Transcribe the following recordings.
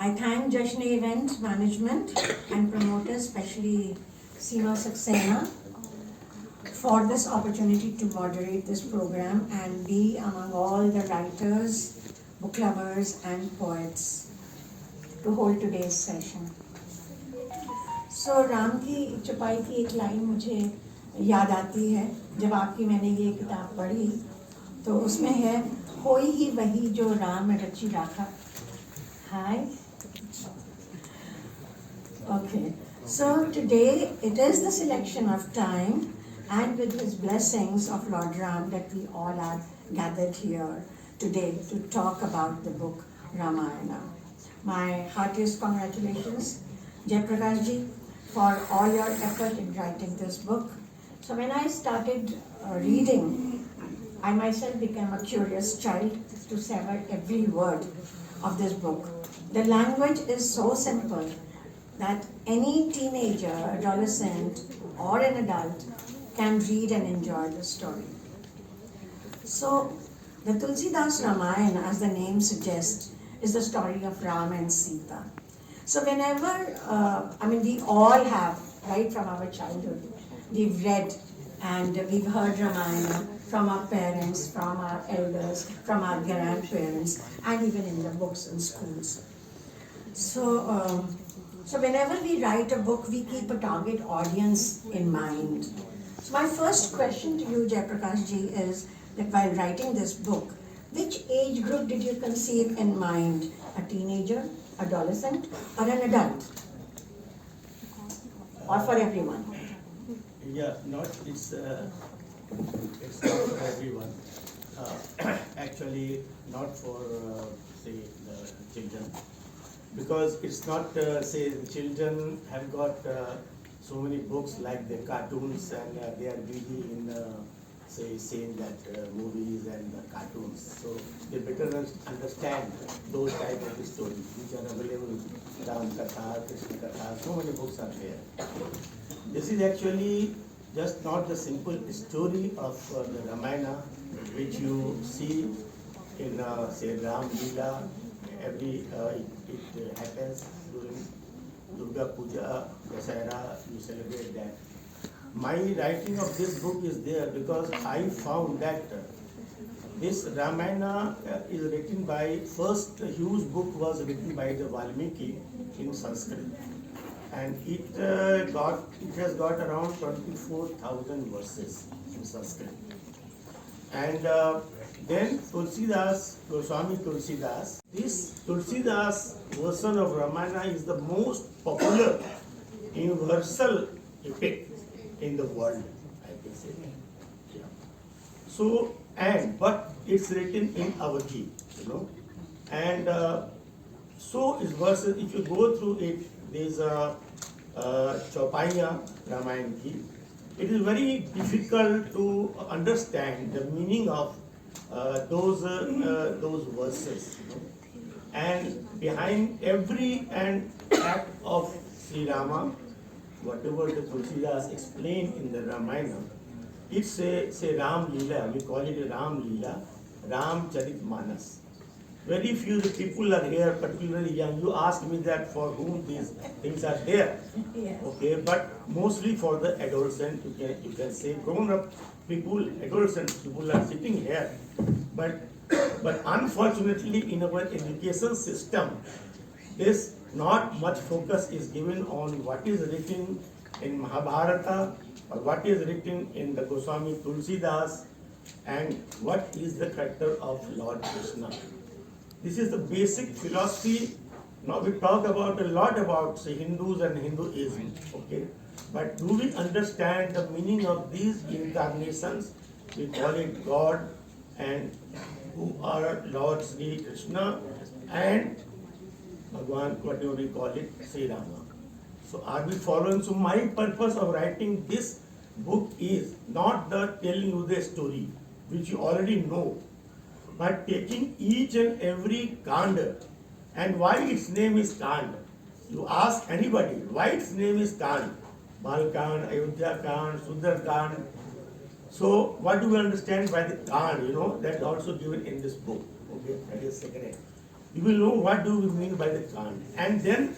I thank Jashn Events management and promoters, especially Seema Saxena, for this opportunity to moderate this program and be among all the writers, book lovers, and poets to hold today's session. So Ram की चुपाई की एक line मुझे याद आती है जब आपकी मैंने ये किताब पढ़ी तो उसमें है होई ही वही जो राम रची राखा. Hi. Okay. So today it is the selection of time and with his blessings of Lord Ram that we all are gathered here today to talk about the book Ramayana. My heartiest congratulations, Jayaprakash ji, for all your effort in writing this book. So when I started reading, I myself became a curious child to savor every word of this book. The language is so simple that any teenager, adolescent, or an adult can read and enjoy the story. So, the Tulsidas Ramayana, as the name suggests, is the story of Ram and Sita. So, whenever, we all have, right from our childhood, we've read and we've heard Ramayana from our parents, from our elders, from our grandparents, and even in the books in schools. So whenever we write a book, we keep a target audience in mind. So my first question to you, Jayaprakash ji, is that while writing this book, which age group did you conceive in mind? A teenager, adolescent, or an adult? Or for everyone? Yeah, it's not for everyone. Actually, not for say the children, because it's not say the children have got so many books like the cartoons and they are busy in say seeing that movies and cartoons. So they better understand those type of stories which are available. Ram Katha, Krishna Katha, so many books are there. This is actually just not the simple story of the Ramayana which you see in say Ram Leela. It happens during Durga Puja, Dasara, you celebrate that. My writing of this book is there because I found that this Ramayana is written by, first huge book was written by the Valmiki in Sanskrit. And it has got around 24,000 verses in Sanskrit. And then Goswami Tulsidas, this Tulsidas version of Ramayana is the most popular universal epic in the world, I can say. Yeah. So, but it's written in Avadhi, and so is verses. If you go through it, there's a Chaupaiya Ramayana ki. It is very difficult to understand the meaning of those verses. And behind every act of Sri Rama, whatever the Tulsidas explained in the Ramayana, it's a Ram Leela. We call it a Ram Leela, Ram Charit Manas. Very few people are here, particularly young. You ask me that for whom these things are there. Yes. Okay, but mostly for the adolescent, you can say grown-up people, adolescent people are sitting here. But unfortunately, in our education system, this not much focus is given on what is written in Mahabharata or what is written in the Goswami Tulsidas and what is the character of Lord Krishna. This is the basic philosophy. Now we talk about a lot about say Hindus and Hinduism, okay? But do we understand the meaning of these incarnations? We call it God, and who are Lord Sri Krishna and Bhagwan, whatever we call it, Sri Rama. So are we following? So my purpose of writing this book is not the telling you the story, which you already know, but taking each and every kanda. And why its name is Kand? You ask anybody, why its name is Kand? Balkand, Ayodhya Kand, Sundar Kand. So what do we understand by the Kand? That's also given in this book. Okay, that is second. you will know what do we mean by the Kand. And then,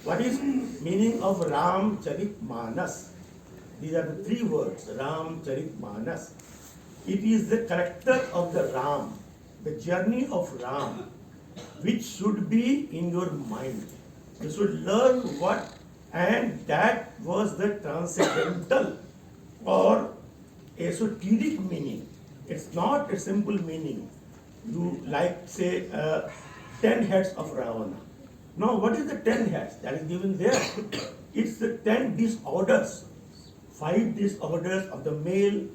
what is meaning of Ramcharitmanas? These are the three words, Ramcharitmanas. It is the character of the Ram, the journey of Ram, which should be in your mind. You should learn what, and that was the transcendental or esoteric meaning. It's not a simple meaning. You like say 10 heads of Ravana. Now what is the 10 heads that is given there? It's the 10 disorders. 5 disorders of the male,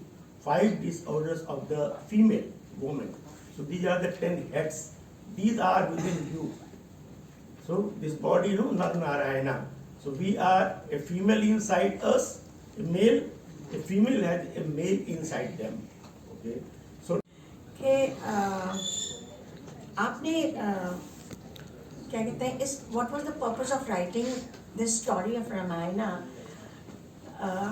5 disorders of the female woman. So these are the 10 heads. These are within you. So this body, Narayana. So we are a female inside us, a male. A female has a male inside them. Okay. So कि आपने क्या कहते हैं इस what was the purpose of writing this story of Ramayana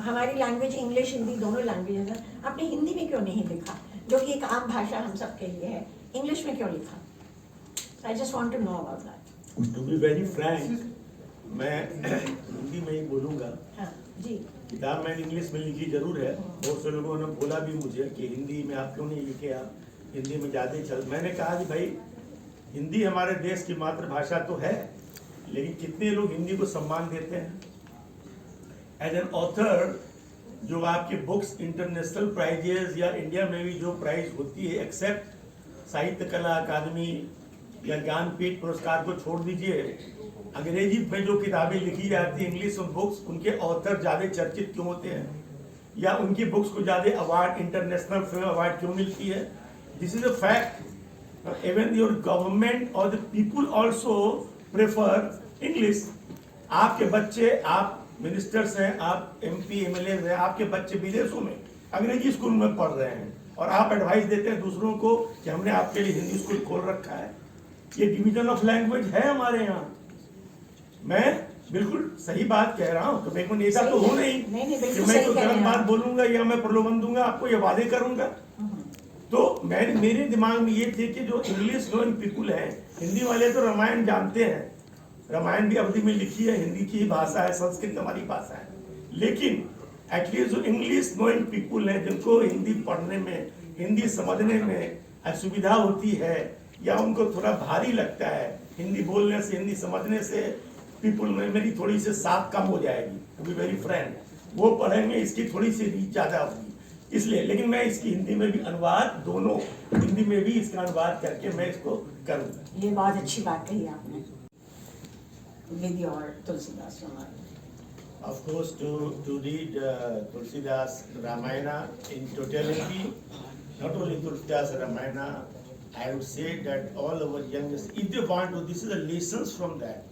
हमारी language English Hindi दोनों languages हैं आपने हिंदी में क्यों नहीं लिखा जो कि एक आम भाषा हम सब के लिए है इंग्लिश में क्यों लिखा I just want to know about that to be very frank मैं हिंदी में ही बोलूँगा हाँ जी किताब मैंने इंग्लिश में लिखी जरूर है बहुत से लोगों ने बोला भी मुझे कि हिंदी में आप क्यों नहीं लिखे आप हिंदी में ज़्यादा चल मैंने कहा कि भाई हिंदी हमारे देश की मातृभाषा तो है लेकिन कितने लोग हिंदी को सम्मान देते हैं एज एन ऑथर जो आपके बुक्स इंटरनेशनल प्राइजेस या इंडिया में भी जो प्राइज होती है एक्सेप्ट साहित्य कला अकादमी या ज्ञानपीठ पुरस्कार को छोड़ दीजिए अंग्रेजी में जो किताबें लिखी जाती है इंग्लिश में बुक्स उनके ऑथर ज़्यादा चर्चित क्यों होते हैं या उनकी बुक्स को ज़्यादा अवार्ड इंटरनेशनल फिल्म अवार्ड क्यों मिलती है this is a fact even your government और the people also prefer English आपके बच्चे आप मिनिस्टर्स हैं आप MP MLA हैं आपके बच्चे विदेशों में अंग्रेजी स्कूल में पढ़ रहे हैं और आप एडवाइस देते हैं दूसरों को कि हमने आपके लिए हिंदी स्कूल खोल रखा है ये डिवीजन ऑफ लैंग्वेज है हमारे यहाँ मैं बिल्कुल सही बात कह रहा हूँ तो मेरे को नेता तो हो नहीं कि मैं तो गलत बात बोलूंगा या मैं प्रलोभन दूंगा आपको या वादे करूंगा तो मेरे दिमाग में ये थे कि जो इंग्लिश फ्लुएंट पीपुल हैं हिंदी वाले तो रामायण जानते हैं रामायण भी अवधि में लिखी है हिंदी की ही भाषा है संस्कृत हमारी भाषा है लेकिन एटलीस्ट जो इंग्लिश फ्लुएंट पीपुल हैं जिनको हिंदी पढ़ने में हिंदी समझने में असुविधा होती है या उनको थोड़ा भारी लगता है हिंदी बोलने से हिंदी समझने से पीपुल में मेरी थोड़ी सी साख कम हो जाएगी टू बी वेरी फ्रैंक वो पढ़ेंगे इसकी थोड़ी सी रीच ज़्यादा होगी इसलिए लेकिन मैं इसकी हिंदी में भी अनुवाद दोनों हिंदी में भी इसका अनुवाद करके मैं इसको करूँगा ये बहुत अच्छी बात कही आपने with your Tulsidas Ramayana Of course, to read Tulsidas Ramayana in totality, not only Tulsidas Ramayana, I would say that all our youngest, if they want to, this is the lessons from that.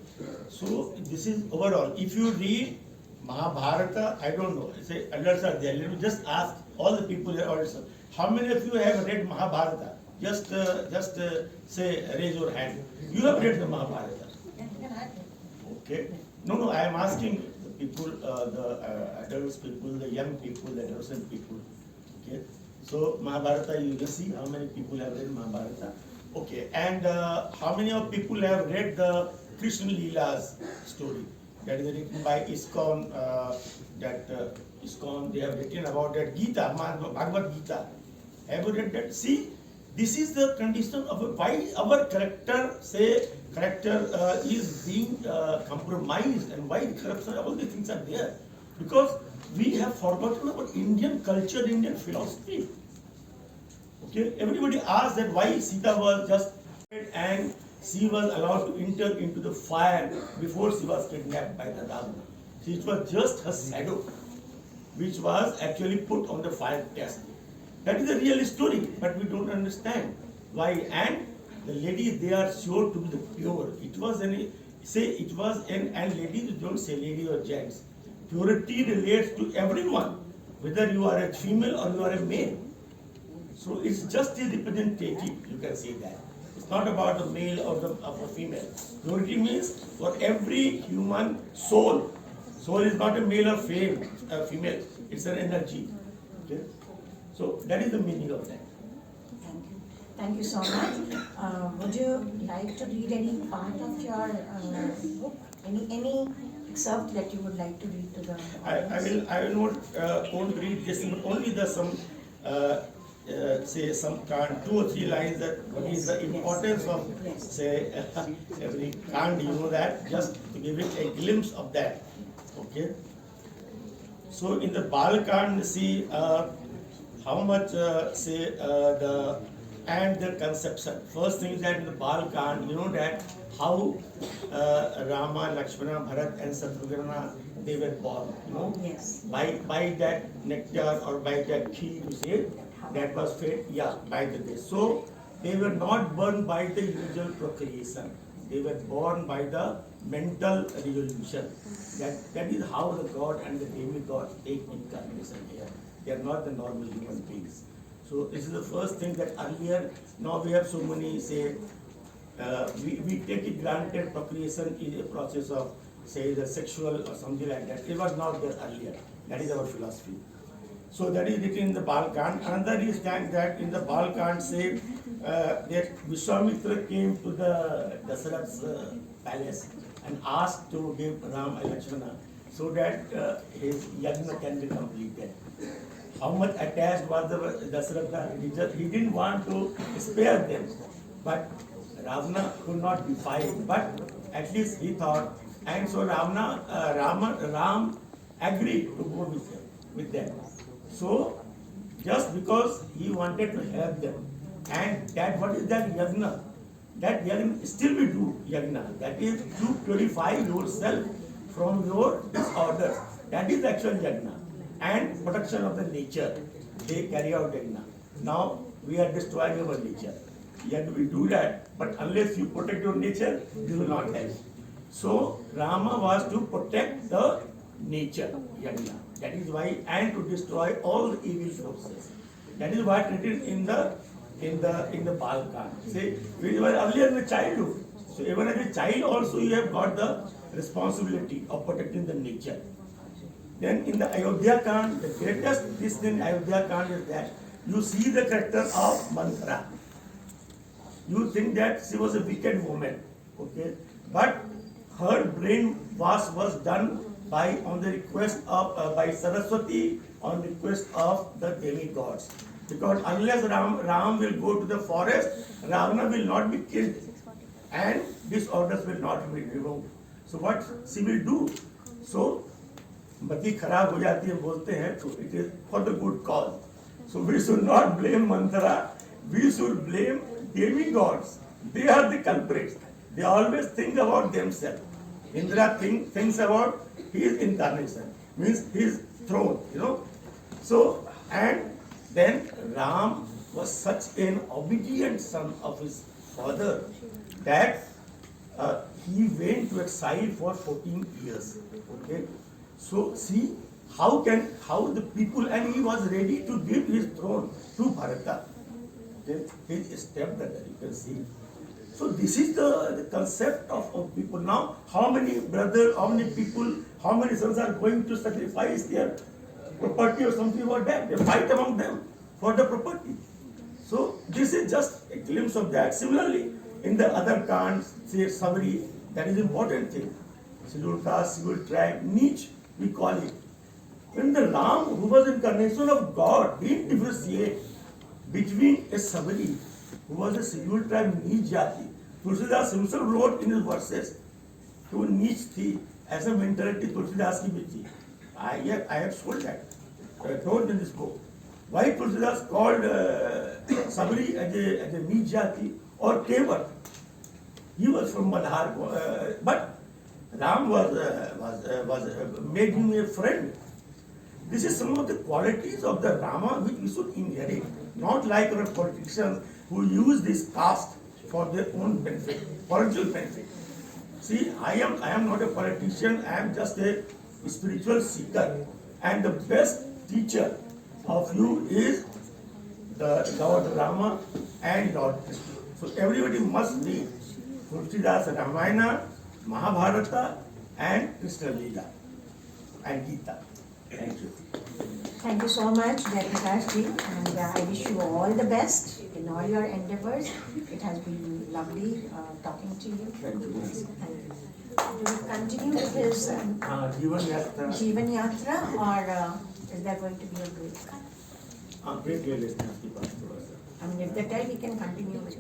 So this is overall. If you read Mahabharata, I don't know, say adults are there. Let me just ask all the people here also. How many of you have read Mahabharata? Just say raise your hand. You have read the Mahabharata. Okay. No. I am asking people, the adults people, the young people, the adolescent people. Okay. So Mahabharata, you can see how many people have read Mahabharata. Okay. And how many of people have read the Krishna Leela's story that is written by ISKCON? ISKCON they have written about that Gita, Bhagavad Gita. Have you read that? See, this is the condition of why our character is being compromised and why corruption, all these things are there. Because we have forgotten our Indian culture, Indian philosophy. Okay, everybody asks that why Sita was just and she was allowed to enter into the fire before she was kidnapped by the Ravana. It was just her shadow which was actually put on the fire test. That is the real story, but we don't understand why. And the ladies, they are sure to be the pure. It was and ladies don't say ladies or gents. Purity relates to everyone, whether you are a female or you are a male. So it's just a representative, you can say that. It's not about the male or the female. Purity means for every human soul. Soul is not a male or female. It's an energy. Okay? So that is the meaning of that. Thank you. Thank you so much. Would you like to read any part of your book? Any excerpt that you would like to read to the audience? I will not won't read this, but only the some say some kand, 2 or 3 lines that what is the importance of say every kand, you know that, just to give it a glimpse of that. Okay. So in the Bal Kand, see how much say the and the conception. First thing is that in the Bal Kand, you know that how Rama, Lakshmana, Bharat, and Shatrugna they were born. You know, Yes. by that nectar or by that key, you say that was fed. Yeah, by the day. So they were not born by the usual procreation. They were born by the mental revolution. That is how the god and the demigod take incarnation here. They are not the normal human beings. So this is the first thing that earlier, now we have so many say, we take it granted procreation is a process of say the sexual or something like that. It was not there earlier. That is our philosophy. So that is written in the Bal Kand. Another is that in the Bal Kand say that Vishwamitra came to the Dasarath's palace and asked to give Ram and Lakshmana so that his yajna can be completed. How much attached was the Dasratha? He didn't want to spare them, but Ravana could not be fired. But at least he thought, and so Ram agreed to go with them. So just because he wanted to help them, and that what is that yajna? That yajna still we do yajna. That is to purify yourself from your disorders. That is actual yajna. And protection of the nature. They carry out yajna. Now we are destroying our nature. Yet we do that, but unless you protect your nature, you will not help. So Rama was to protect the nature, yajna. That is why, and to destroy all the evil forces. That is what written in the Bal Kand. Say, we were earlier in the childhood. So even as a child also you have got the responsibility of protecting the nature. Then in the Ayodhya Kand, the greatest this thing in Ayodhya Kand is that you see the character of Manthara. You think that she was a wicked woman, okay? But her brain wash was done by on the request of by Saraswati on request of the demigods. Because unless Ram will go to the forest, Ravana will not be killed, and disorders will not be removed. So what she will do? So मति खराब हो जाती है बोलते हैं तो it is for the good cause. So we should not blame Manthara. We should blame demigods. They are the culprits. They always think about themselves. Indra thinks about his incarnation, means his throne, you know. So, and then Ram was such an obedient son of his father that he went to exile for 14 years. Okay. So see how the people, and he was ready to give his throne to Bharata. Okay. His stepbrother, you can see. So this is the concept of people. Now, how many brothers, how many people, how many sons are going to sacrifice their property or something about that? They fight among them for the property. So this is just a glimpse of that. Similarly, in the other Kands, say Sabri, that is important thing. Scheduled caste, scheduled tribe, niche, we call it. When the Ram, who was incarnation of God, didn't differentiate between a Sabri, who was a scheduled tribe, niche jati. Tulsidas himself wrote in his verses, to niche thi, as a mentality Tulsidas ki bhi thi. I have told that. I told in this book. Why Tulsidas called Sabri as a niche jati or Kevat? He was from Malhar, but Ram was made him a friend. This is some of the qualities of the Rama which we should inherit, not like our politicians who use this caste for their own benefit, political benefit. See, I am not a politician. I am just a spiritual seeker, and the best teacher of you is the Lord Rama and Lord Krishna. So everybody must read Tulsidas Ramayana, Mahabharata, and Krishna Leela and Gita. Thank you. Thank you so much, Jayprakash ji, and I wish you all the best in all your endeavors. It has been lovely talking to you. Thank you. Thank you. Do we continue with his Jivan Yatra. Jivan Yatra, or is there going to be a break? Break ले लेते हैं आपकी बात थोड़ा सा. I mean, if they tell, we can continue with